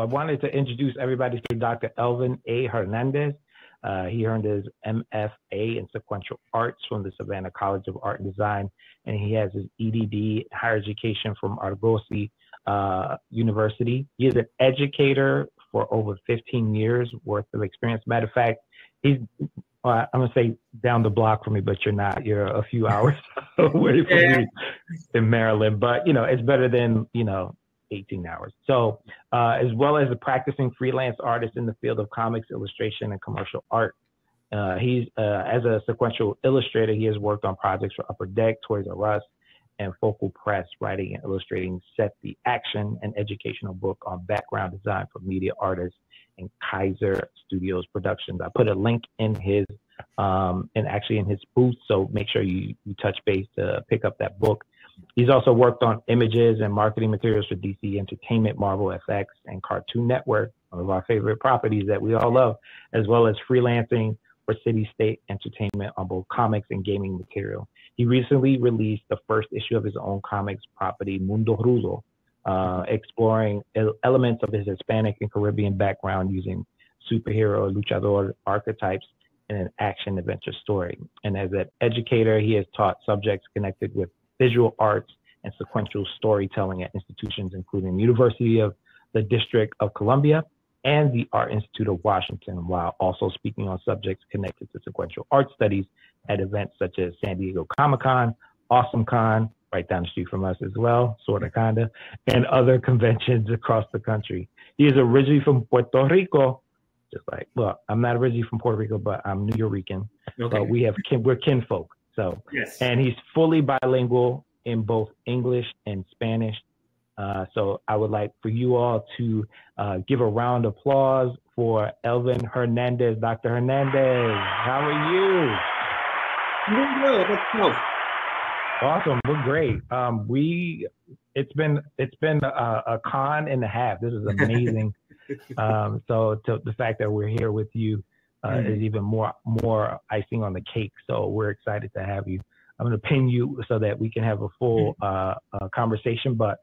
wanted to introduce everybody to Dr. Elvin A. Hernandez. He earned his MFA in Sequential Arts from the Savannah College of Art and Design, and he has his EDD, Higher Education from Argosy University. He is an educator for over 15 years worth of experience. Matter of fact, he's, I'm going to say down the block from me, but you're not. You're a few hours away from me in Maryland. But, you know, it's better than, 18 hours. So as well as a practicing freelance artist in the field of comics, illustration, and commercial art. He's as a sequential illustrator, he has worked on projects for Upper Deck, Toys R Us, and Focal Press, writing and illustrating Set the Action, an educational book on background design for media artists and Kaiser Studios Productions. I put a link in his in his booth, so make sure you touch base to pick up that book. He's also worked on images and marketing materials for DC Entertainment, Marvel FX, and Cartoon Network, one of our favorite properties that we all love, as well as freelancing for City State Entertainment on both comics and gaming material. He recently released the first issue of his own comics property, Mundo Ruso, exploring elements of his Hispanic and Caribbean background using superhero, luchador archetypes in an action adventure story. And as an educator, he has taught subjects connected with visual arts and sequential storytelling at institutions including University of the District of Columbia and the Art Institute of Washington, while also speaking on subjects connected to sequential art studies at events such as San Diego Comic-Con, AwesomeCon, right down the street from us as well, sorta, kinda, and other conventions across the country. He is originally from Puerto Rico, just like, well, I'm not originally from Puerto Rico, but I'm New Yorican, but we're kinfolk. So, yes. And he's fully bilingual in both English and Spanish. So I would like for you all to give a round of applause for Elvin Hernandez. Dr. Hernandez, how are you? I'm doing good. Let's go. Awesome. We're great. It's been a con and a half. This is amazing. So the fact that we're here with you is even more icing on the cake. So we're excited to have you. I'm going to pin you so that we can have a full conversation. But,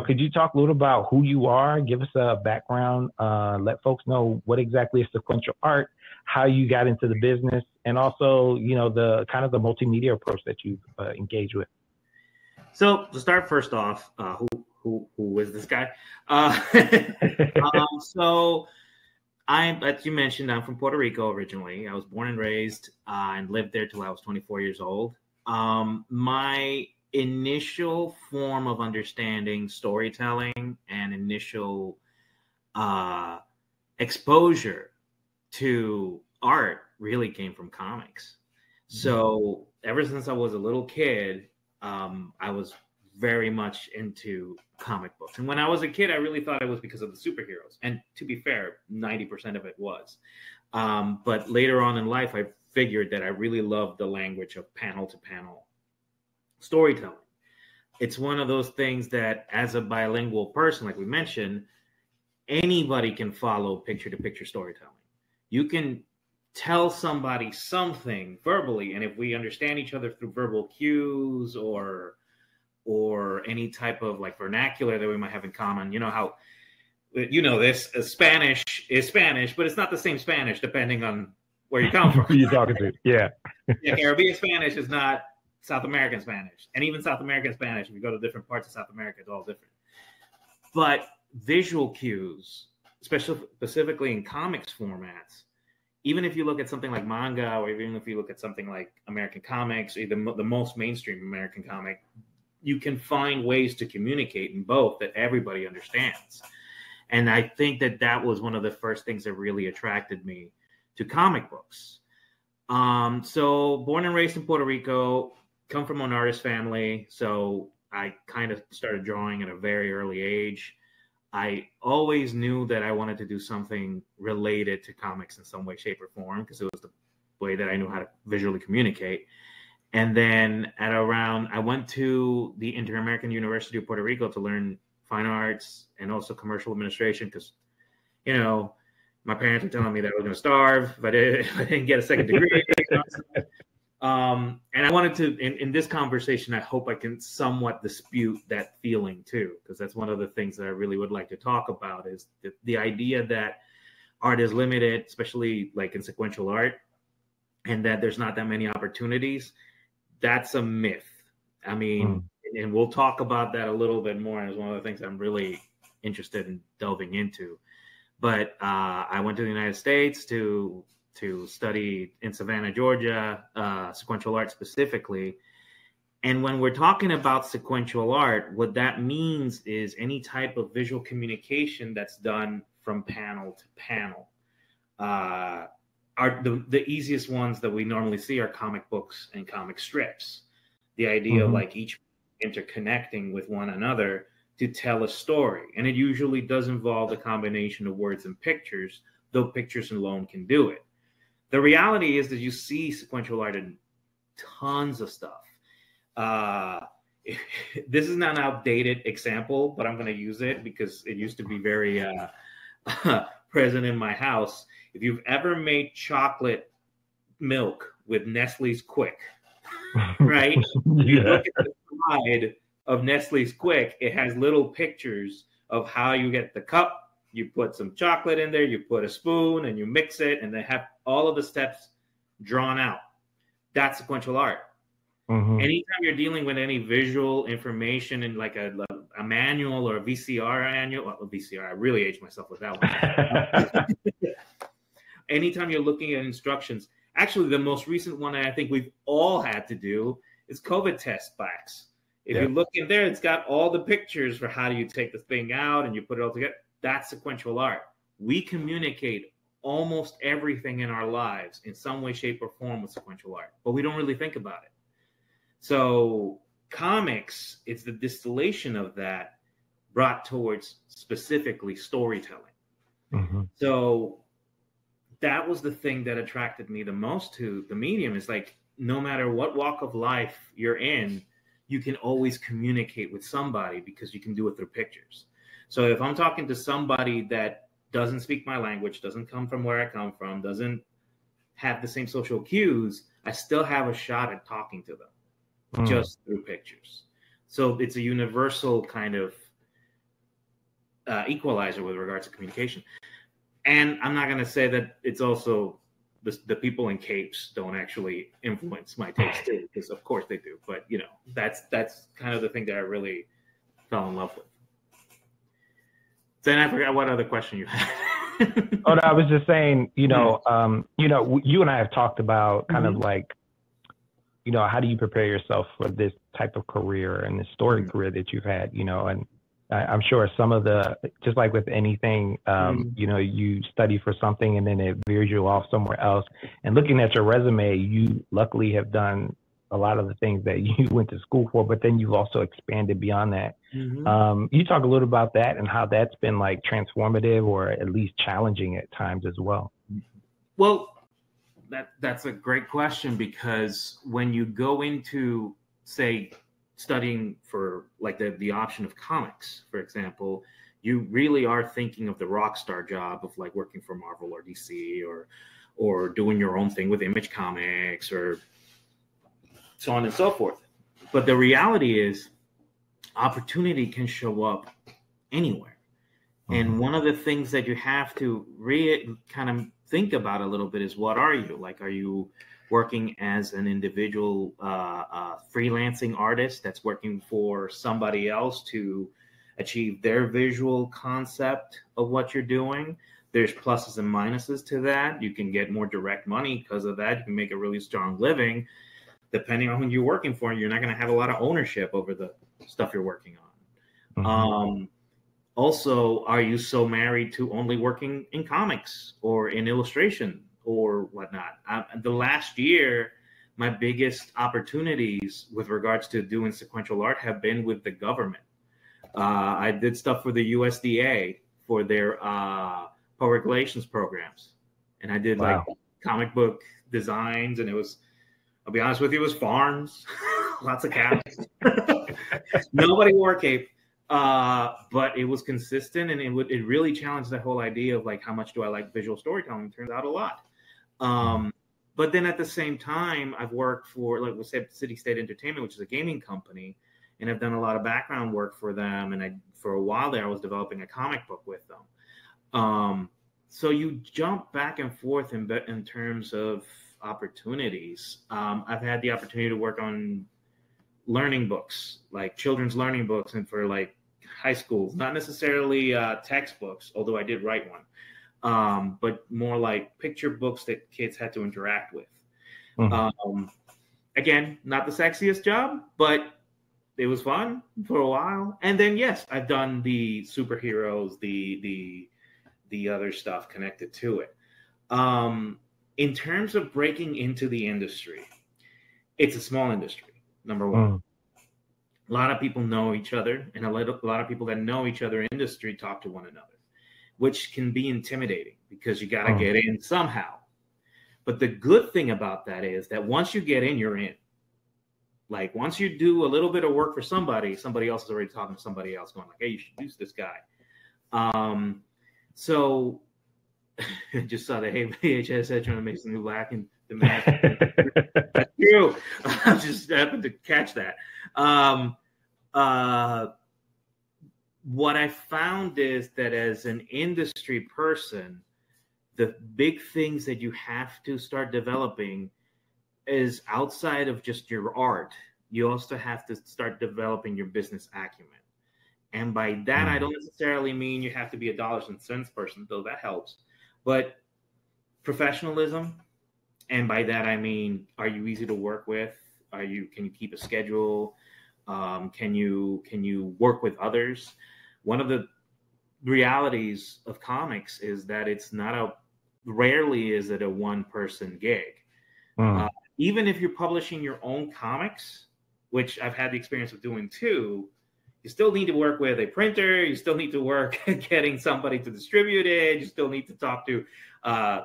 could you talk a little about who you are? Give us a background. Let folks know what exactly is sequential art, how you got into the business, and also, the kind of the multimedia approach that you've engaged with. So to start first off, who is this guy? So as you mentioned, I'm from Puerto Rico originally. I was born and raised and lived there till I was 24 years old. My initial form of understanding storytelling and initial exposure to art really came from comics. So ever since I was a little kid, I was very much into comic books. And when I was a kid, I really thought it was because of the superheroes. And to be fair, 90% of it was. But later on in life, I figured that I really loved the language of panel-to-panel storytelling. It's one of those things that as a bilingual person, like we mentioned, anybody can follow picture-to-picture storytelling. You can tell somebody something verbally, and if we understand each other through verbal cues or any type of like vernacular that we might have in common, this Spanish is Spanish, but it's not the same Spanish depending on where you come from. Who you talking to? Yeah. Caribbean Spanish is not South American Spanish, and even South American Spanish, if you go to different parts of South America, it's all different. But visual cues, specifically in comics formats, even if you look at something like manga, or even if you look at something like American comics, or even the most mainstream American comic, you can find ways to communicate in both that everybody understands. And I think that was one of the first things that really attracted me to comic books. So born and raised in Puerto Rico, come from an artist family. So I kind of started drawing at a very early age. I always knew that I wanted to do something related to comics in some way, shape, or form, because it was the way that I knew how to visually communicate. And then I went to the Inter-American University of Puerto Rico to learn fine arts and also commercial administration, because, my parents were telling me that I was going to starve if I didn't get a second degree. And I wanted to, in this conversation, I hope I can somewhat dispute that feeling too, because that's one of the things that I really would like to talk about is the idea that art is limited, especially like in sequential art, and that there's not that many opportunities. That's a myth. I mean, and we'll talk about that a little bit more. And it's one of the things I'm really interested in delving into. But I went to the United States to study in Savannah, Georgia, sequential art specifically. And when we're talking about sequential art, what that means is any type of visual communication that's done from panel to panel. The easiest ones that we normally see are comic books and comic strips. The idea of like each interconnecting with one another to tell a story. And it usually does involve a combination of words and pictures, though pictures alone can do it. The reality is that you see sequential art in tons of stuff. This is not an outdated example, but I'm going to use it because it used to be very present in my house. If you've ever made chocolate milk with Nestle's Quick, right? You look at the side of Nestle's Quick, it has little pictures of how you get the cup. You put some chocolate in there, you put a spoon, and you mix it, and they have all of the steps drawn out. That's sequential art. Anytime you're dealing with any visual information in like a manual or a VCR manual, well, VCR, I really aged myself with that one. Anytime you're looking at instructions, actually the most recent one I think we've all had to do is COVID test packs. If you look in there, it's got all the pictures for how do you take the thing out and you put it all together. That's sequential art. We communicate almost everything in our lives in some way, shape, or form with sequential art, but we don't really think about it. So comics, it's the distillation of that brought towards specifically storytelling. So that was the thing that attracted me the most to the medium is like, no matter what walk of life you're in, you can always communicate with somebody because you can do it through pictures. So if I'm talking to somebody that doesn't speak my language, doesn't come from where I come from, doesn't have the same social cues, I still have a shot at talking to them just through pictures. So it's a universal kind of equalizer with regards to communication. And I'm not going to say that it's also the people in capes don't actually influence my taste too, because of course they do. But you know, that's kind of the thing that I really fell in love with. Then I forgot what other question you had. Oh, no, I was just saying, you know, you and I have talked about kind of like, you know, how do you prepare yourself for this type of career and this story career that you've had, you know, and I'm sure some of the, just like with anything, you know, you study for something and then it veers you off somewhere else. And looking at your resume, you luckily have done a lot of the things that you went to school for, but then you've also expanded beyond that. You talk a little about that and how that's been like transformative or at least challenging at times as well. Well, that's a great question, because when you go into, say, studying for like the option of comics, for example, you really are thinking of the rock star job of like working for Marvel or DC or doing your own thing with Image Comics or so on and so forth. But the reality is opportunity can show up anywhere. And one of the things that you have to kind of think about a little bit is, what are you? Like, are you working as an individual freelancing artist that's working for somebody else to achieve their visual concept of what you're doing? There's pluses and minuses to that. You can get more direct money because of that. You can make a really strong living. Depending on who you're working for, you're not going to have a lot of ownership over the stuff you're working on. Also, are you so married to only working in comics or in illustration or whatnot? The last year, my biggest opportunities with regards to doing sequential art have been with the government. I did stuff for the USDA for their public relations programs. And I did like comic book designs, and it was, I'll be honest with you, it was farms, lots of cows. Nobody wore a cape. But it was consistent, and it really challenged that whole idea of like, how much do I like visual storytelling? Turns out a lot. But then at the same time, I've worked for, like we said, City State Entertainment, which is a gaming company, and I've done a lot of background work for them. And for a while there, I was developing a comic book with them. So you jump back and forth in terms of opportunities. I've had the opportunity to work on learning books, like children's learning books, and for like high schools, not necessarily textbooks, although I did write one, but more like picture books that kids had to interact with. Mm-hmm. Again, not the sexiest job, but it was fun for a while. And then, yes, I've done the superheroes, the other stuff connected to it. In terms of breaking into the industry, it's a small industry, number one. A lot of people know each other, and a lot of people that know each other in industry talk to one another, which can be intimidating because you got to get in somehow. But the good thing about that is that once you get in, you're in. Like once you do a little bit of work for somebody else is already talking to somebody else going like, hey, you should use this guy. So I just saw the Hey VHS head trying to make some new black and the man. That's true. I just happened to catch that. What I found is that as an industry person, the big things that you have to start developing is outside of just your art. You also have to start developing your business acumen. And by that, I don't necessarily mean you have to be a dollars and cents person, though that helps, but professionalism. And by that, I mean, are you easy to work with? Can you keep a schedule? Can you work with others? One of the realities of comics is that rarely is it a one-person gig. Even if you're publishing your own comics, which I've had the experience of doing too, you still need to work with a printer. You still need to work getting somebody to distribute it. You still need to talk to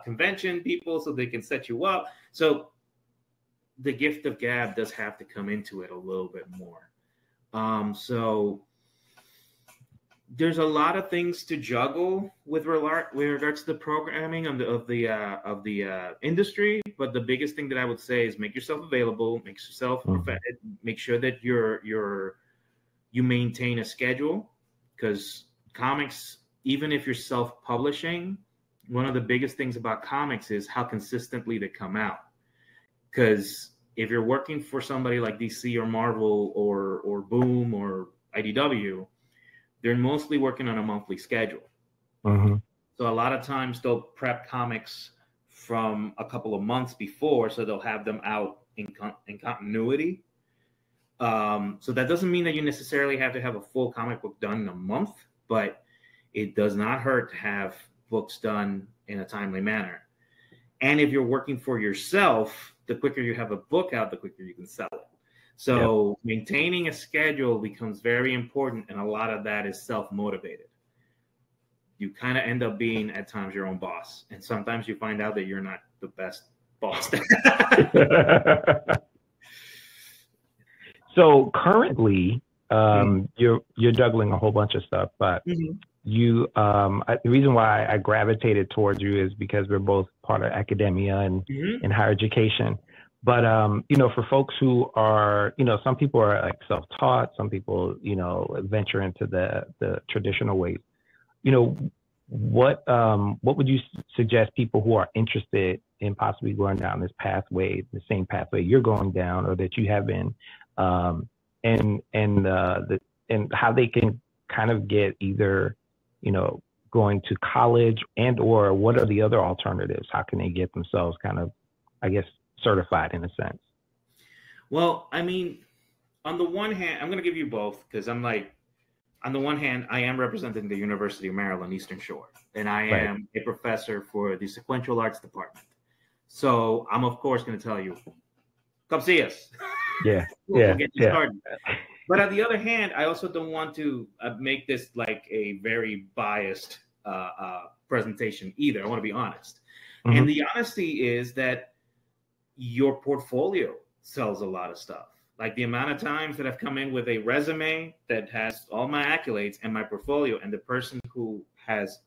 convention people so they can set you up. So the gift of gab does have to come into it a little bit more. So there's a lot of things to juggle with regards to the programming of the industry. But the biggest thing that I would say is make yourself available, make sure that you maintain a schedule, because comics, even if you're self-publishing, one of the biggest things about comics is how consistently they come out. Because if you're working for somebody like DC or Marvel or Boom or IDW, they're mostly working on a monthly schedule. So a lot of times they'll prep comics from a couple of months before, so they'll have them out in continuity. So that doesn't mean that you necessarily have to have a full comic book done in a month, but it does not hurt to have books done in a timely manner. And if you're working for yourself, the quicker you have a book out, the quicker you can sell it. So maintaining a schedule becomes very important, and a lot of that is self-motivated. You kind of end up being, at times, your own boss. And sometimes you find out that you're not the best boss. So currently, you're juggling a whole bunch of stuff, but the reason why I gravitated towards you is because we're both part of academia and in higher education. But for folks who are, some people are like self-taught, some people, venture into the traditional ways. What would you suggest people who are interested in possibly going down this pathway, the same pathway you're going down, or that you have been, and how they can kind of get either, going to college or what are the other alternatives? How can they get themselves kind of, I guess, certified in a sense? Well, I mean, on the one hand, I'm going to give you both, because I'm like, on the one hand, I am representing the University of Maryland Eastern Shore, and I am a professor for the Sequential Arts department. So I'm, of course, going to tell you, come see us. We'll get you started. But on the other hand, I also don't want to make this like a very biased presentation either. I want to be honest. And the honesty is that your portfolio sells a lot of stuff. Like the amount of times that I've come in with a resume that has all my accolades and my portfolio, and the person who has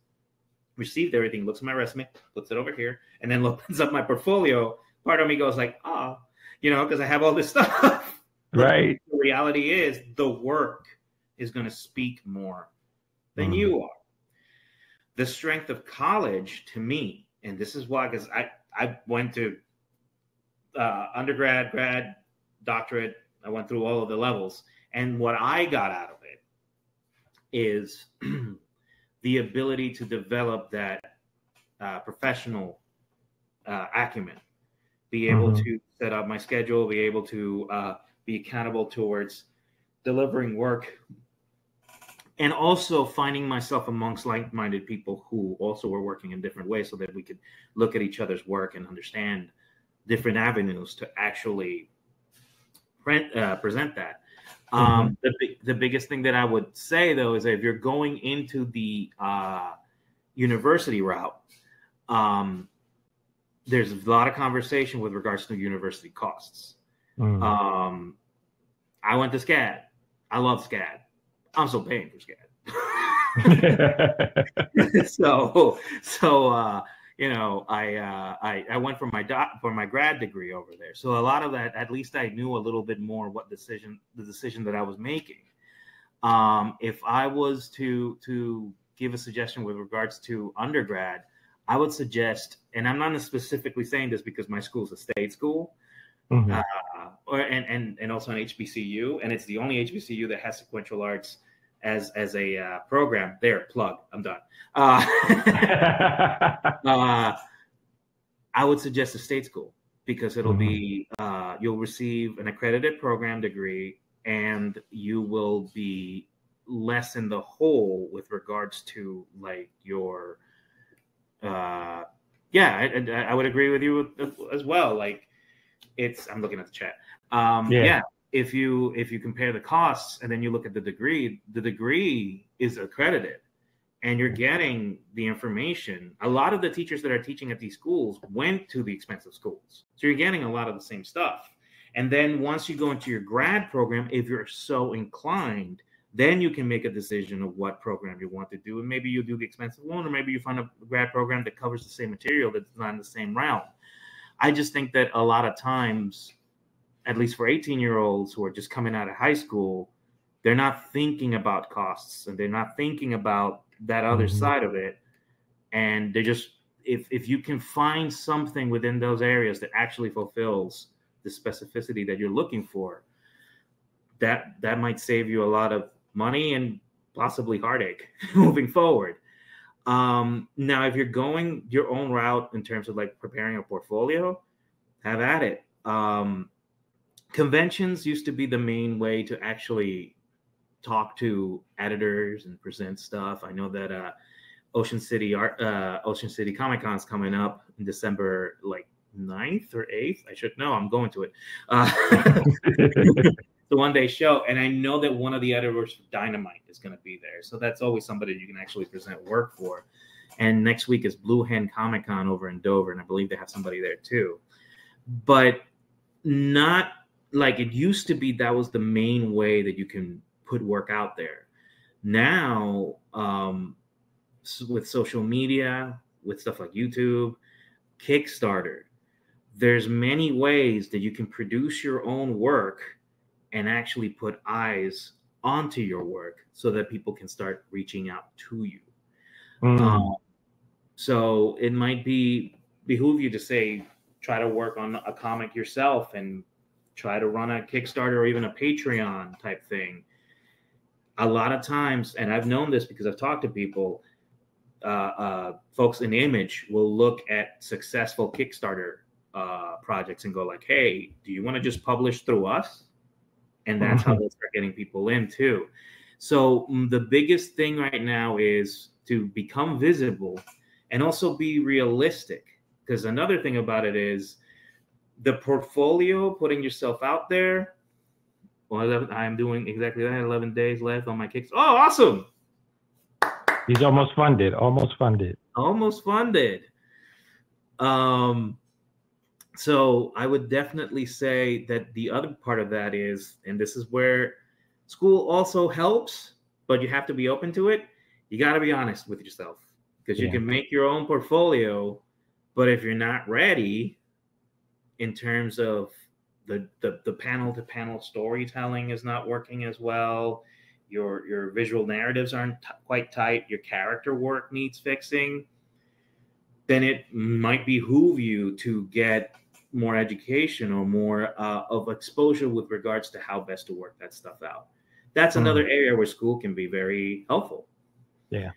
received everything looks at my resume, puts it over here, and then opens up my portfolio part of me goes like, oh, because I have all this stuff. Right. The reality is the work is going to speak more than you are. The strength of college to me, and this is why, because I went to undergrad, grad, doctorate. I went through all of the levels. And what I got out of it is the ability to develop that professional acumen, be able to set up my schedule, be able to be accountable towards delivering work, and also finding myself amongst like-minded people who also were working in different ways so that we could look at each other's work and understand different avenues to actually present that. The biggest thing that I would say, though, is that if you're going into the university route, there's a lot of conversation with regards to university costs. I went to SCAD. I love SCAD. I'm still paying for SCAD. I went for my grad degree over there. So a lot of that, at least I knew a little bit more the decision that I was making. If I was to give a suggestion with regards to undergrad, I would suggest, and I'm not specifically saying this because my school is a state school, and also an HBCU, and it's the only HBCU that has sequential arts as a program. There, plug. I'm done. I would suggest a state school because it'll be you'll receive an accredited program degree, and you will be less in the hole with regards to like your. I would agree with you as well. Like, I'm looking at the chat. If you compare the costs and then you look at the degree is accredited, and you're getting the information. A lot of the teachers that are teaching at these schools went to the expensive schools, so you're getting a lot of the same stuff. And then once you go into your grad program, if you're so inclined, then you can make a decision of what program you want to do. And maybe you do the expensive one, or maybe you find a grad program that covers the same material that's not in the same realm. I just think that a lot of times, at least for 18-year-olds who are just coming out of high school, they're not thinking about costs and they're not thinking about that other side of it. And they just, if you can find something within those areas that actually fulfills the specificity that you're looking for, that might save you a lot of money and possibly heartache moving forward. Now, if you're going your own route in terms of like preparing a portfolio, have at it. Conventions used to be the main way to actually talk to editors and present stuff. I know that Ocean City Comic Con's coming up in December, like 9th or 8th. I should know. I'm going to it. The one-day show, and I know that one of the editors for Dynamite is going to be there. So that's always somebody you can actually present work for. And next week is Blue Hen Comic Con over in Dover, and I believe they have somebody there too. But not like it used to be. That was the main way that you can put work out there. Now, with social media, with stuff like YouTube, Kickstarter, there's many ways that you can produce your own work and actually put eyes onto your work so that people can start reaching out to you. So it might behoove you to say, try to work on a comic yourself and try to run a Kickstarter or even a Patreon type thing. A lot of times, and I've known this because I've talked to people, folks in Image will look at successful Kickstarter projects and go like, hey, do you want to just publish through us? And that's how they'll start getting people in too. So the biggest thing right now is to become visible and also be realistic. Because another thing about it is the portfolio, putting yourself out there. Well, I'm doing exactly that. 11 days left on my Kickstarter. Oh, awesome. He's almost funded. So I would definitely say that the other part of that is, and this is where school also helps, but you have to be open to it. You got to be honest with yourself, because you can make your own portfolio, but if you're not ready in terms of the panel to panel storytelling is not working as well. Your visual narratives aren't quite tight. Your character work needs fixing. Then it might behoove you to get more education or more of exposure with regards to how best to work that stuff out. That's another area where school can be very helpful. Yeah.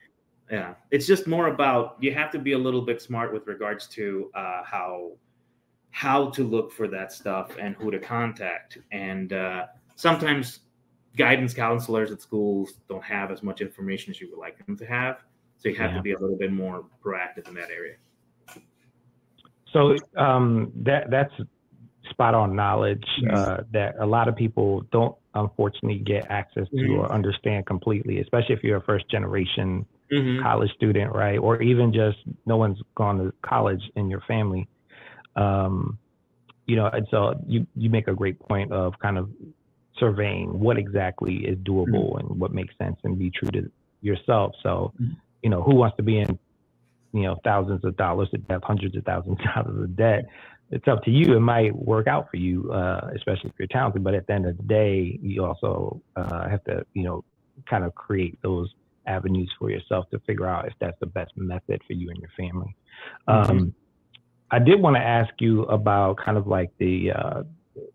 Yeah. It's just more about, you have to be a little bit smart with regards to how to look for that stuff and who to contact. And sometimes guidance counselors at schools don't have as much information as you would like them to have. So you have to be a little bit more proactive in that area. So that's spot on knowledge that a lot of people don't unfortunately get access to or understand completely, especially if you're a first generation college student, right? Or even just no one's gone to college in your family. You know, and so you make a great point of kind of surveying what exactly is doable and what makes sense and be true to yourself. So, you know, who wants to be in, you know, thousands of dollars of debt, hundreds of thousands of dollars of debt? It's up to you. It might work out for you, especially if you're talented. But at the end of the day, you also have to, you know, kind of create those avenues for yourself to figure out if that's the best method for you and your family. I did want to ask you about kind of like the,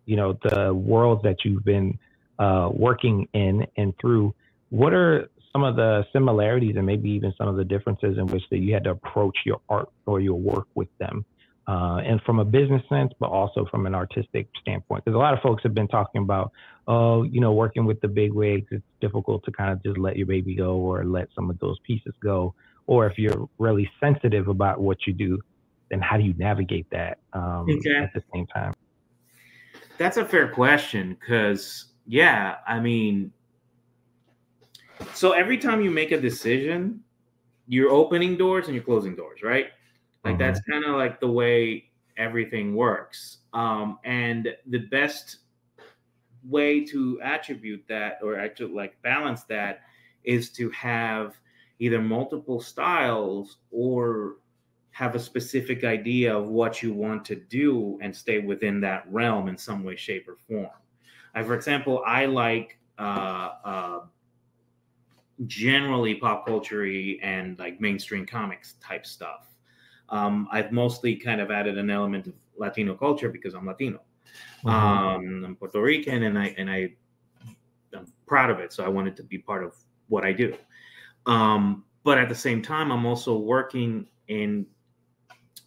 you know, the world that you've been working in and through. What are some of the similarities and maybe even some of the differences in which that you had to approach your art or your work with them? And from a business sense, but also from an artistic standpoint, because a lot of folks have been talking about, oh, you know, working with the big wigs, it's difficult to kind of just let your baby go or let some of those pieces go. Or if you're really sensitive about what you do, then how do you navigate that at the same time? That's a fair question because, yeah, I mean, so every time you make a decision, you're opening doors and you're closing doors, right? Like that's kind of like the way everything works. And the best way to attribute that or actually like balance that is to have either multiple styles or have a specific idea of what you want to do and stay within that realm in some way, shape, or form. For example, I like generally pop culture-y and like mainstream comics type stuff. I've mostly kind of added an element of Latino culture because I'm Latino. I'm Puerto Rican and I'm proud of it. So I wanted to be part of what I do. But at the same time, I'm also working in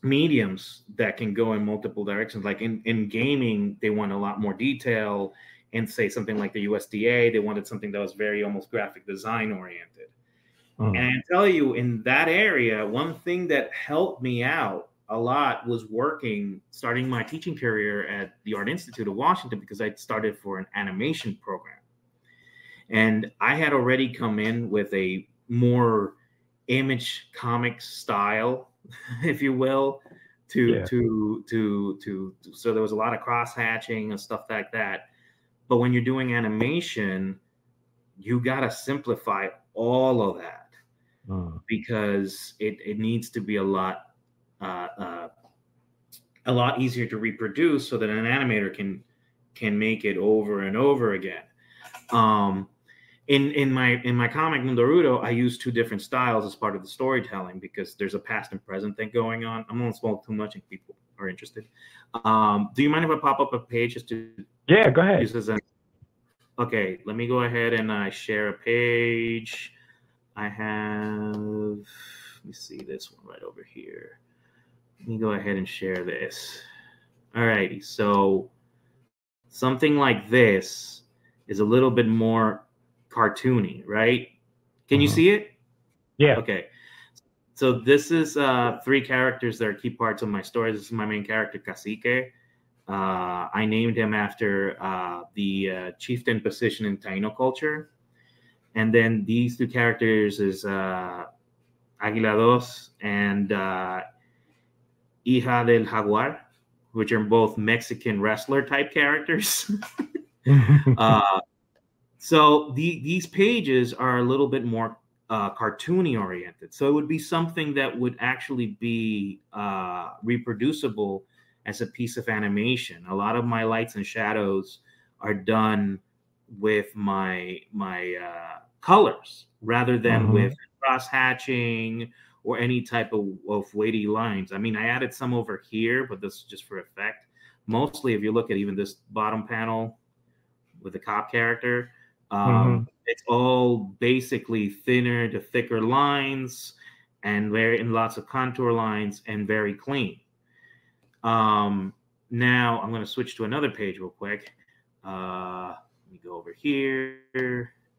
mediums that can go in multiple directions. Like in gaming, they want a lot more detail. And say something like the USDA, they wanted something that was very almost graphic design oriented. And I tell you, in that area, one thing that helped me out a lot was starting my teaching career at the Art Institute of Washington, because I started for an animation program. And I had already come in with a more image comic style, if you will, so there was a lot of cross hatching and stuff like that. But when you're doing animation, you got to simplify all of that because it needs to be a lot easier to reproduce so that an animator can make it over and over again. In my comic Mundorudo, I use two different styles as part of the storytelling because there's a past and present thing going on. I'm not spoil too much if people are interested. Do you mind if I pop up a page just to? Yeah, go ahead. Okay, let me go ahead and share a page. I have, let me see this one right over here. Let me go ahead and share this. All righty, so something like this is a little bit more cartoony, right? Can you see it? Yeah. Okay. So this is three characters that are key parts of my story. This is my main character, Cacique. I named him after the chieftain position in Taino culture. And then these two characters is Águila Dos and Hija del Jaguar, which are both Mexican wrestler type characters. So these pages are a little bit more cartoony oriented. So it would be something that would actually be reproducible as a piece of animation. A lot of my lights and shadows are done with my colors rather than with cross hatching or any type of weighty lines. I mean, I added some over here, but this is just for effect. Mostly, if you look at even this bottom panel with the cop character, it's all basically thinner to thicker lines and lots of contour lines and very clean. Now I'm going to switch to another page real quick. Let me go over here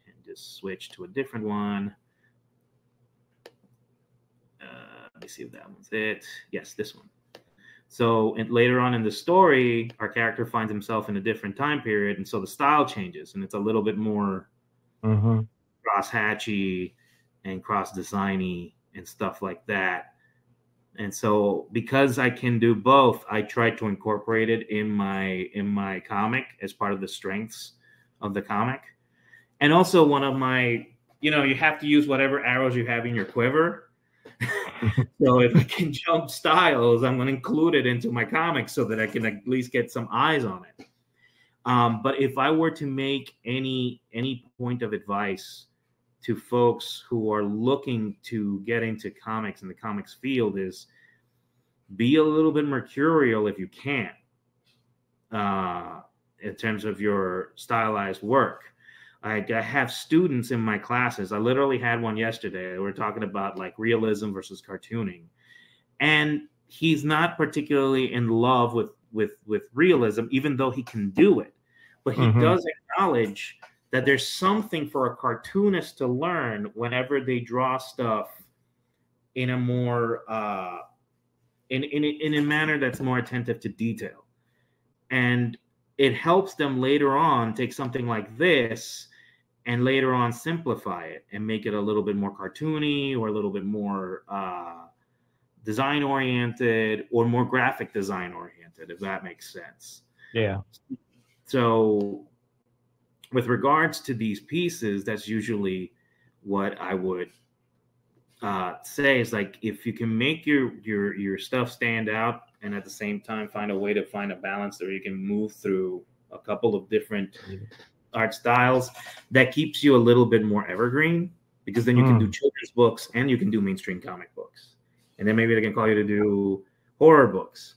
and just switch to a different one. Let me see if that one's it. Yes, this one. So later on in the story, our character finds himself in a different time period, and so the style changes, and it's a little bit more cross-hatchy and cross-designy and stuff like that. And so because I can do both, I try to incorporate it in my comic as part of the strengths of the comic. And also one of my, you have to use whatever arrows you have in your quiver. So if I can jump styles, I'm going to include it into my comic so that I can at least get some eyes on it. But if I were to make any point of advice to folks who are looking to get into comics and the comics field, is be a little bit mercurial if you can, in terms of your stylized work. I have students in my classes. I literally had one yesterday. We're talking about like realism versus cartooning. And he's not particularly in love with realism, even though he can do it. But he does acknowledge that there's something for a cartoonist to learn whenever they draw stuff in a more in a manner that's more attentive to detail. And it helps them later on take something like this and later on simplify it and make it a little bit more cartoony or a little bit more design oriented or more graphic design oriented, if that makes sense. Yeah. So with regards to these pieces, that's usually what I would say is like, if you can make your stuff stand out and at the same time find a way to find a balance where you can move through a couple of different art styles, that keeps you a little bit more evergreen, because then you can do children's books and you can do mainstream comic books. And then maybe they can call you to do horror books.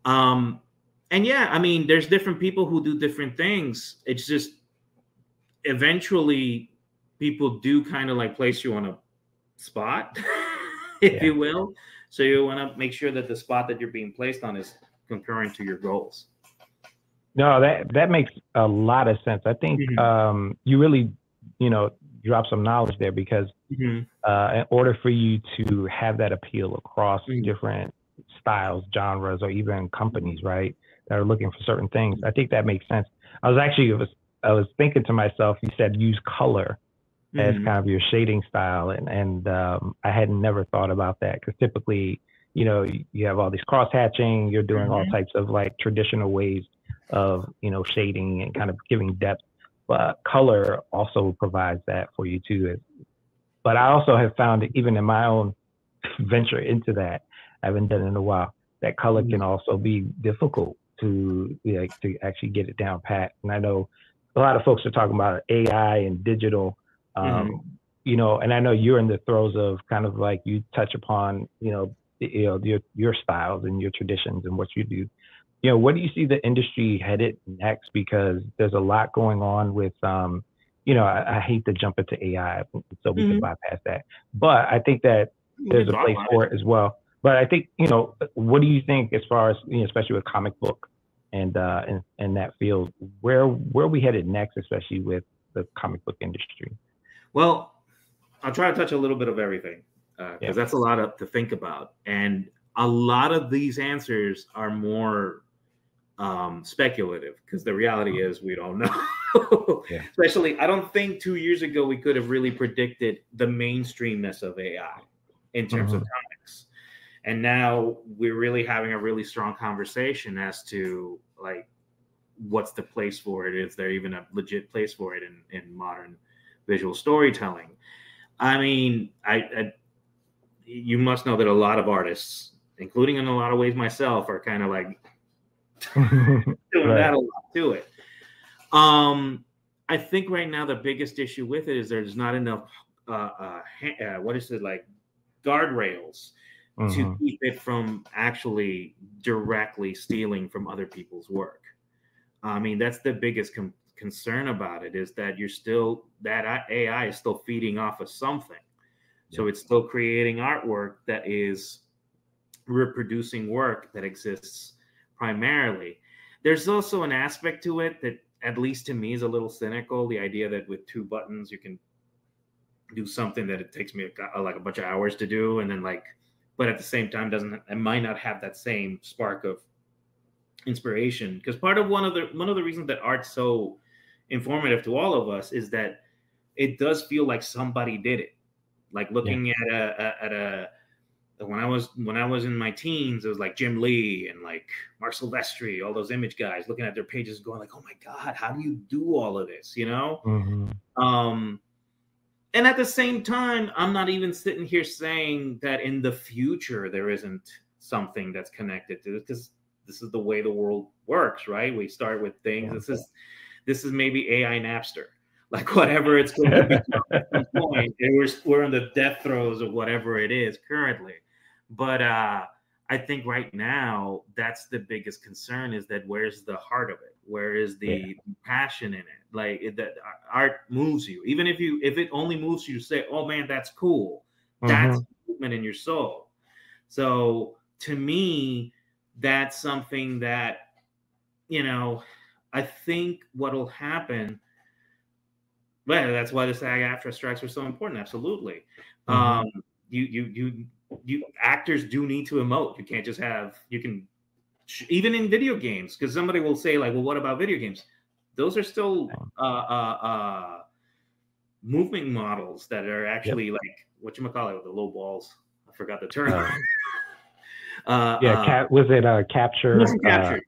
And yeah, I mean, there's different people who do different things. It's just eventually people do kind of like place you on a spot, if you will. So you want to make sure that the spot that you're being placed on is concurrent to your goals. No, that makes a lot of sense. I think you really, drop some knowledge there, because in order for you to have that appeal across different styles, genres, or even companies, right, that are looking for certain things, I think that makes sense. I was thinking to myself, you said use color as kind of your shading style, and I had never thought about that, because typically, you have all these cross hatching, you're doing all types of like traditional ways of shading and kind of giving depth, but color also provides that for you too. But I also have found that even in my own venture into that, I haven't done it in a while, that color can also be difficult to actually get it down pat. And I know a lot of folks are talking about AI and digital, and I know you're in the throes of kind of like, you touch upon your styles and your traditions and what you do. What do you see the industry headed next? Because there's a lot going on with, I hate to jump into AI, so we can bypass that. But I think that there's a place for it as well. But I think, what do you think as far as, especially with comic book and that field, where are we headed next, especially with the comic book industry? Well, I'll try to touch a little bit of everything, because that's a lot to think about. And a lot of these answers are more speculative, because the reality is we don't know. Especially, I don't think 2 years ago we could have really predicted the mainstreamness of AI in terms of comics. And now we're really having a really strong conversation as to like, what's the place for it? Is there even a legit place for it in modern visual storytelling? I mean, you must know that a lot of artists including in a lot of ways myself, are kind of like doing that a lot to it. I think right now the biggest issue with it is there's not enough what is it, like guardrails to keep it from actually directly stealing from other people's work. I mean, that's the biggest concern about it, is that that AI is still feeding off of something. So it's still creating artwork that is reproducing work that exists primarily. There's also an aspect to it that, at least to me, is a little cynical. The idea that with 2 buttons you can do something that it takes me like a bunch of hours to do, and then but at the same time it might not have that same spark of inspiration. Because part of one of the reasons that art's so informative to all of us is that it does feel like somebody did it. Like looking at when I was in my teens, it was like Jim Lee and like Mark Silvestri, all those image guys, looking at their pages going like, oh my God, how do you do all of this? You know? And at the same time, I'm not even sitting here saying that in the future there isn't something that's connected to this, because this is the way the world works, right? We start with things. This is maybe AI Napster, like whatever it's going to become at some point. And we're in the death throes of whatever it is currently. But I think right now that's the biggest concern, is that where's the heart of it? Where is the passion in it? Like that art moves you, even if it only moves you to say, oh man, that's cool. That's movement in your soul. So to me, that's something that, you know, I think what'll happen. Well, that's why the SAG-AFTRA strikes were so important. Absolutely. You actors do need to emote. You can't just even in video games, because somebody will say like, well, what about video games? Those are still movement models that are actually like, whatchamacallit, with the low balls. I forgot the term. Was it capture? Motion capture.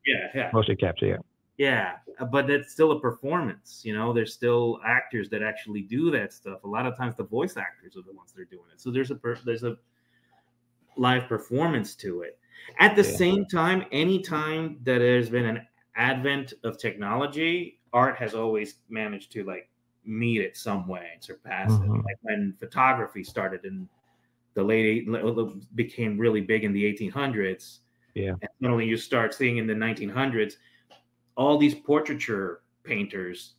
Motion capture. Yeah, but that's still a performance. You know, there's still actors that actually do that stuff. A lot of times the voice actors are the ones that are doing it. So there's a live performance to it. At the same time, anytime that there's been an advent of technology, art has always managed to like meet it some way and surpass it. Like when photography started in the became really big in the 1800s. Yeah. And suddenly you start seeing in the 1900s, all these portraiture painters,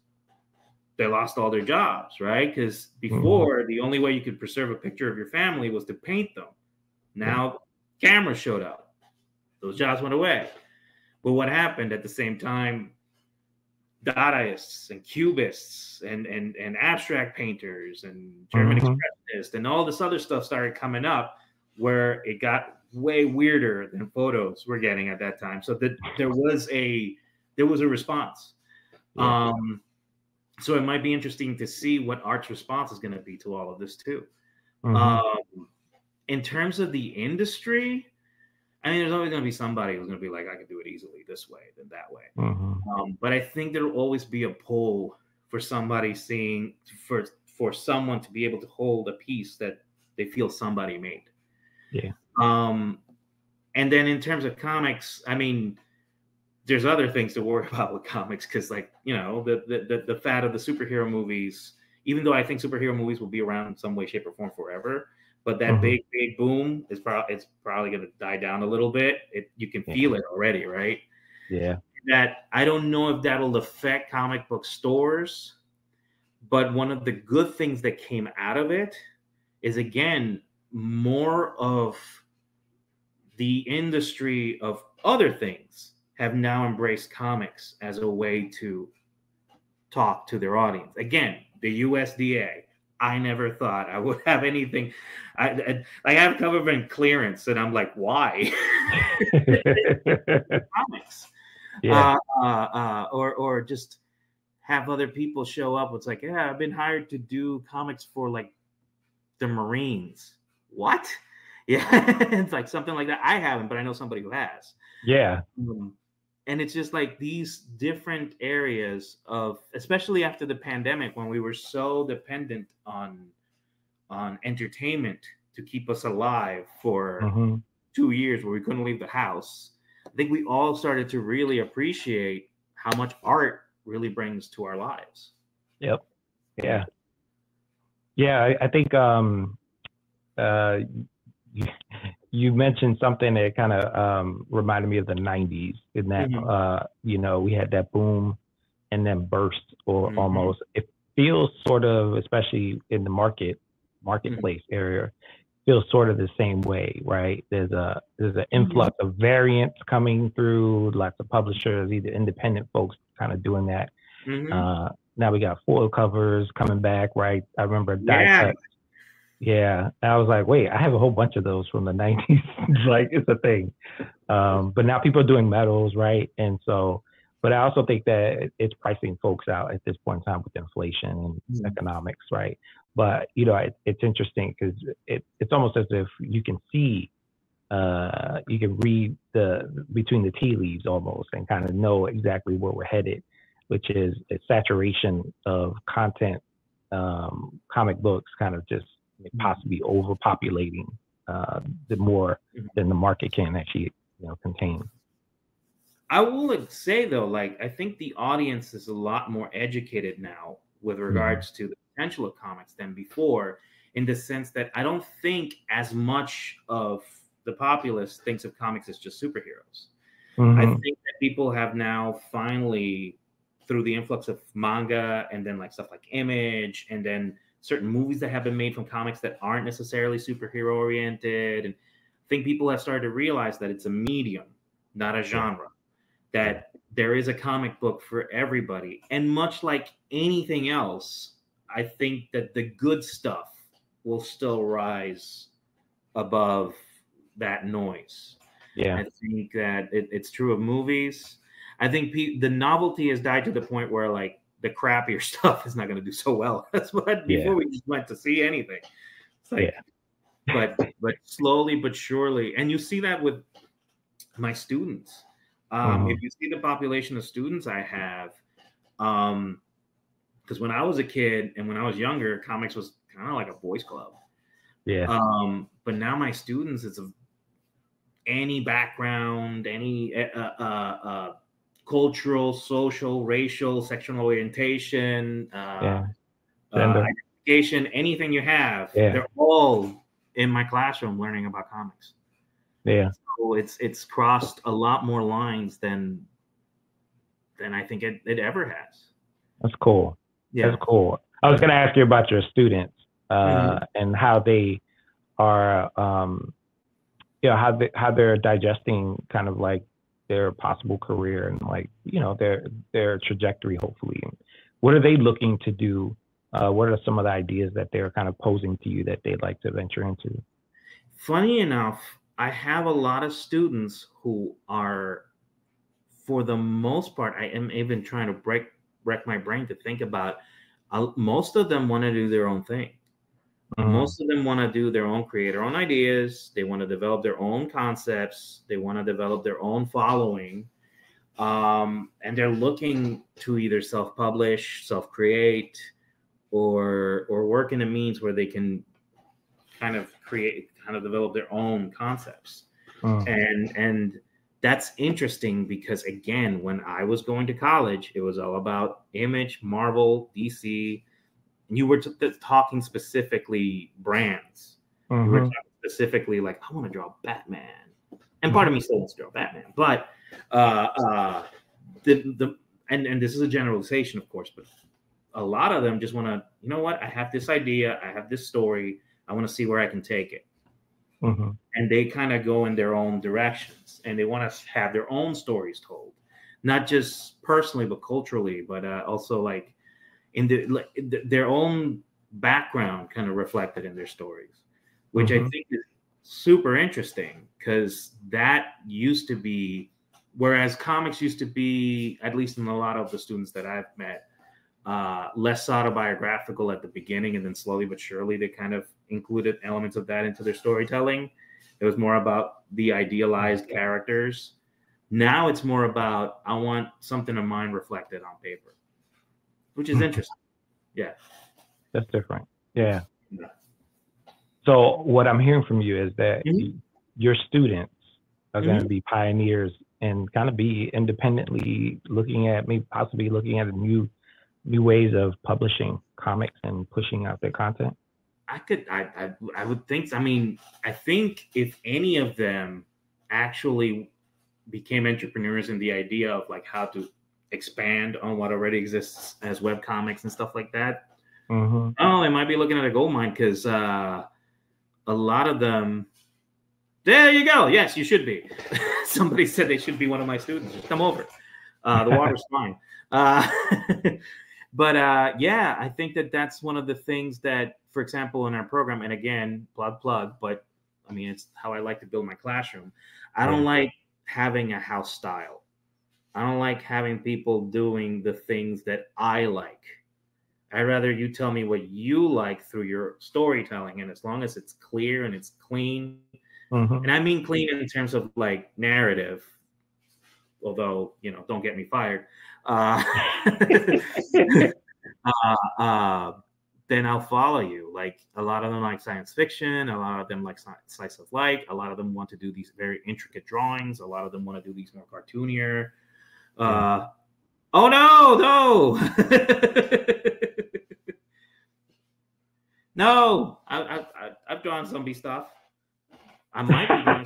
they lost all their jobs, right? Because before, the only way you could preserve a picture of your family was to paint them. Now cameras showed up. Those jobs went away. But what happened at the same time, Dadaists and Cubists and abstract painters and German Expressionists and all this other stuff started coming up, where it got way weirder than photos were getting at that time. So that there was a response. So it might be interesting to see what art's response is going to be to all of this too. In terms of the industry, I mean, there's always going to be somebody who's going to be like, I can do it easily this way than that way. But I think there'll always be a pull for somebody for someone to be able to hold a piece that they feel somebody made. Yeah. And then in terms of comics, I mean, there's other things to worry about with comics, because, like, you know, the fad of the superhero movies, even though I think superhero movies will be around in some way, shape, or form forever, but that big boom it's probably going to die down a little bit. You can feel it already, right? Yeah. That I don't know if that'll affect comic book stores, but one of the good things that came out of it is, again, more of the industry of other things have now embraced comics as a way to talk to their audience. Again, the USDA. I never thought I would have anything. I have cover in clearance, and I'm like, why? Comics. Yeah. Or just have other people show up. It's like, yeah, I've been hired to do comics for like the Marines. What? Yeah, it's like something like that. I haven't, but I know somebody who has. Yeah. And it's just like these different areas of, especially after the pandemic, when we were so dependent on entertainment to keep us alive for 2 years where we couldn't leave the house, I think we all started to really appreciate how much art really brings to our lives. Yep. Yeah. Yeah. I think uh, you, you mentioned something that kind of reminded me of the 90s in that, you know, we had that boom and then burst or almost. It feels sort of, especially in the marketplace area, feels sort of the same way, right? There's an influx of variants coming through, lots of publishers, either independent folks kind of doing that. Now we got foil covers coming back, right? I remember die cut. Yeah, I was like, wait, I have a whole bunch of those from the 90s. Like, it's a thing. But now people are doing metals, right? And so, but I also think that it's pricing folks out at this point in time with inflation and economics, right? But, you know, it's interesting because it's almost as if you can see, you can read between the tea leaves almost and kind of know exactly where we're headed, which is a saturation of content, comic books kind of just possibly overpopulating the more than the market can actually, you know, contain. I will say though, like, I think the audience is a lot more educated now with regards to the potential of comics than before, in the sense that I don't think as much of the populace thinks of comics as just superheroes. I think that people have now finally, through the influx of manga and then like stuff like Image and then certain movies that have been made from comics that aren't necessarily superhero oriented, and I think people have started to realize that it's a medium, not a genre, that there is a comic book for everybody. And much like anything else, I think that the good stuff will still rise above that noise. Yeah. I think that it's true of movies. I think the novelty has died to the point where like the crappier stuff is not going to do so well. That's what before we just went to see anything. It's like, but slowly but surely, and you see that with my students. If you see the population of students I have, because when I was a kid and when I was younger, comics was kind of like a boys' club. Yeah. But now my students, it's of any background, any cultural, social, racial, sexual orientation, identification, anything you have, they're all in my classroom learning about comics. Yeah. So it's crossed a lot more lines than I think it ever has. That's cool. Yeah. That's cool. I was going to ask you about your students and how they are, you know, how they're digesting kind of like their possible career and like, you know, their trajectory, hopefully. What are they looking to do? What are some of the ideas that they're kind of posing to you that they'd like to venture into? Funny enough, I have a lot of students who are, for the most part, I am even trying to wreck my brain to think about, most of them want to do their own thing. Most of them want to do their own, create their own ideas. They want to develop their own concepts. They want to develop their own following. And they're looking to either self-publish, self-create, or work in a means where they can kind of develop their own concepts. And that's interesting because, again, when I was going to college, it was all about Image, Marvel, DC. You were talking specifically brands. You were talking specifically like, I want to draw Batman, and part of me still wants to draw Batman. But and this is a generalization, of course, but a lot of them just want to, you know what? I have this idea. I have this story. I want to see where I can take it. And they kind of go in their own directions, and they want to have their own stories told, not just personally, but culturally, but also like in their own background kind of reflected in their stories, which I think is super interesting because that used to be, whereas comics used to be, at least in a lot of the students that I've met, less autobiographical at the beginning, and then slowly but surely they kind of included elements of that into their storytelling. It was more about the idealized characters. Now it's more about, I want something of mine reflected on paper, which is interesting. Yeah. That's different. Yeah. So what I'm hearing from you is that your students are going to Mhm. be pioneers and kind of be independently looking at, maybe possibly looking at new ways of publishing comics and pushing out their content? I would think so. I mean, I think if any of them actually became entrepreneurs in the idea of like how to expand on what already exists as web comics and stuff like that, Mm-hmm. oh, they might be looking at a gold mine because a lot of them. There you go. Yes, you should be. Somebody said they should be one of my students. Just come over. The water's fine. Uh, but yeah, I think that that's one of the things that, for example, in our program, and again, plug, but I mean, it's how I like to build my classroom. I don't Yeah. like having a house style. I don't like having people doing the things that I like. I'd rather you tell me what you like through your storytelling. And as long as it's clear and it's clean, Mm-hmm. and I mean clean in terms of like narrative, although, don't get me fired. Uh, uh, then I'll follow you. Like a lot of them like science fiction, a lot of them like slice of life, a lot of them want to do these very intricate drawings, a lot of them want to do these more cartoonier. Yeah. Oh no, no! I've drawn zombie stuff. I might be drawing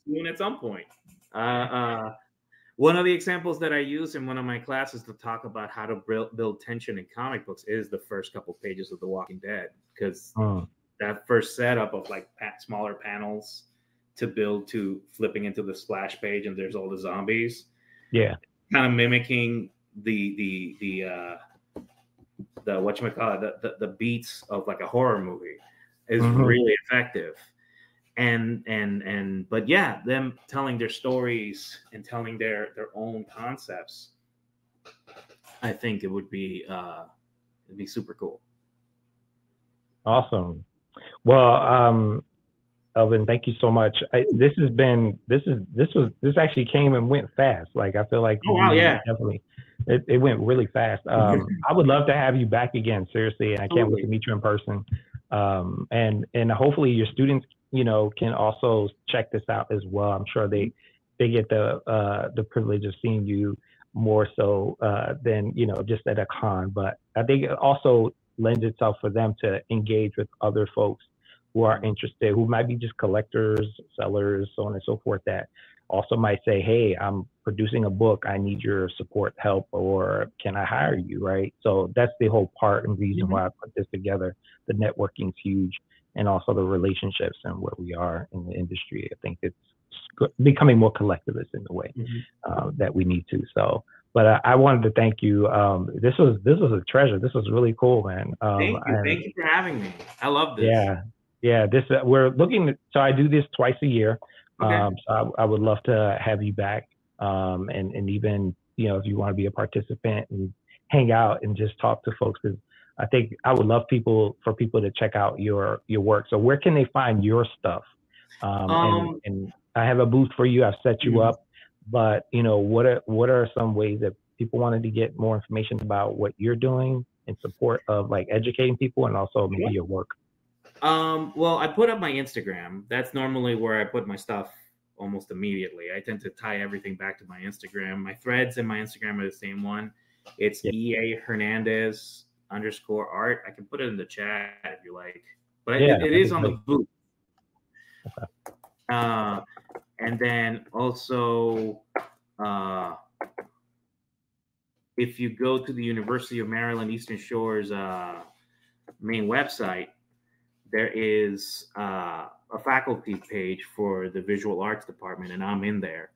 soon at some point. One of the examples that I use in one of my classes to talk about how to build tension in comic books is the first couple pages of The Walking Dead, because that first setup of like smaller panels to build to flipping into the splash page and there's all the zombies. Yeah. Kind of mimicking the whatchamacallit, the beats of like a horror movie is really effective. But yeah, them telling their stories and telling their own concepts, I think it would be it'd be super cool. Awesome. Well, Elvin, thank you so much. This actually came and went fast. Like I feel like Oh wow, yeah, definitely it went really fast. I would love to have you back again, seriously, and I can't wait to meet you in person. And hopefully your students, can also check this out as well. I'm sure they get the privilege of seeing you more so than just at a con. But I think it also lends itself for them to engage with other folks who are interested, who might be just collectors, sellers, so on and so forth, that also might say, hey, I'm producing a book. I need your support, help, or can I hire you, right? So that's the whole part and reason why I put this together. The networking's huge, and also the relationships and where we are in the industry. I think it's becoming more collectivist in the way that we need to. So, but I wanted to thank you. This was a treasure. This was really cool, man. Thank you for having me. I love this. Yeah. This we're looking. So I do this twice a year. Okay. So I would love to have you back. And even if you want to be a participant and hang out and just talk to folks, because I think I would love for people to check out your work. So where can they find your stuff? And I have a booth for you. I've set you up. But what are some ways that people wanted to get more information about what you're doing in support of like educating people and also maybe your work? Well, I put up my Instagram. That's normally where I put my stuff almost immediately. I tend to tie everything back to my Instagram. My threads and my Instagram are the same one. It's EA Hernandez _art. I can put it in the chat if you like, but it is on the booth. Okay. And then also, if you go to the University of Maryland Eastern Shore's main website, there is a faculty page for the visual arts department, and I'm in there.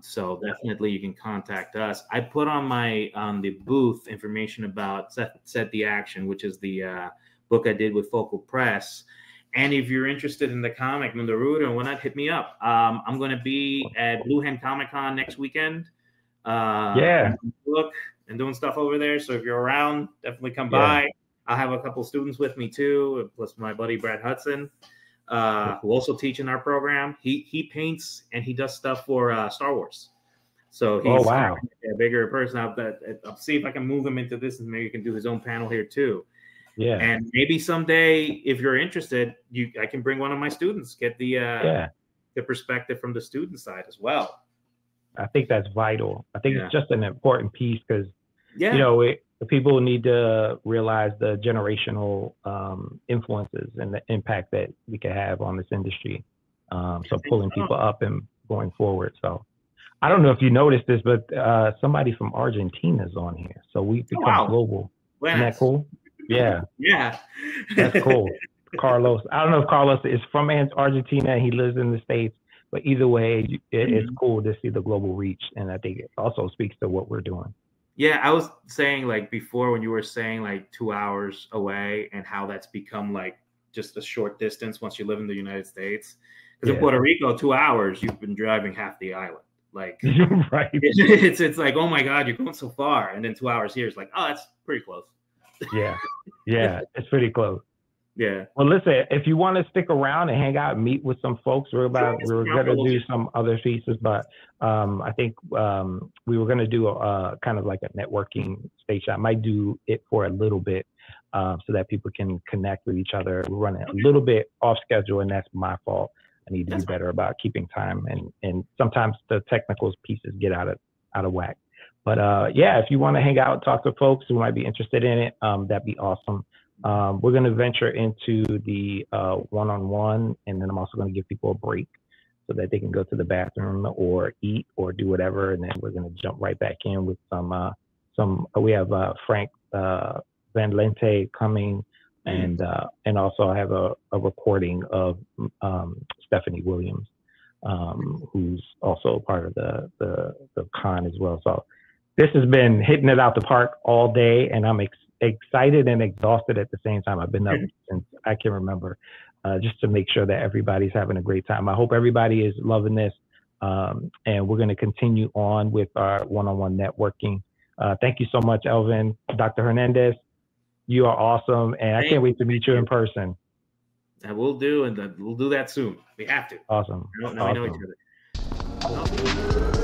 So definitely you can contact us. I put on the booth information about Set the Action, which is the book I did with Focal Press. And if you're interested in the comic Mundaruda, why not hit me up? I'm going to be at Blue Hen Comic Con next weekend. Look and doing stuff over there. So if you're around, definitely come by. I'll have a couple students with me too, plus my buddy Brad Hudson, who also teach in our program. He paints and he does stuff for Star Wars. So he's a bigger person. I'll see if I can move him into this, and maybe he can do his own panel here too. Yeah. And maybe someday, if you're interested, I can bring one of my students, get the perspective from the student side as well. I think that's vital. I think it's just an important piece because, you know, people need to realize the generational influences and the impact that we can have on this industry. So pulling people up and going forward. So I don't know if you noticed this, but somebody from Argentina is on here. So we've become global. Isn't that cool? Yeah. Yeah. That's cool. Carlos. I don't know if Carlos is from Argentina. He lives in the States. But either way, it's cool to see the global reach. And I think it also speaks to what we're doing. Yeah, I was saying like before when you were saying like 2 hours away and how that's become like just a short distance once you live in the United States. Because in Puerto Rico, 2 hours, you've been driving half the island. Like, right. It's like, oh my God, you're going so far. And then 2 hours here is like, oh, that's pretty close. Yeah. It's pretty close. Yeah. Well, listen, if you want to stick around and hang out and meet with some folks, we're going to do some other pieces, but I think we were going to do a kind of like a networking station. I might do it for a little bit so that people can connect with each other. We're running a little bit off schedule, and that's my fault. I need to be better about keeping time, and sometimes the technical pieces get out of whack. But if you want to hang out and talk to folks who might be interested in it, that'd be awesome. We're going to venture into the one-on-one, and then I'm also going to give people a break so that they can go to the bathroom or eat or do whatever. And then we're going to jump right back in with we have Frank Van Lente coming, and also I have a recording of Stephanie Williams, who's also part of the con as well. So this has been hitting it out the park all day, and I'm excited and exhausted at the same time. I've been up since I can remember, just to make sure that everybody's having a great time. I hope everybody is loving this, and we're going to continue on with our one-on-one networking. Thank you so much, Elvin. Dr. Hernandez, you are awesome, and I can't wait to meet you in person. That we'll do, and we'll do that soon. We have to. Awesome. Now we know each other.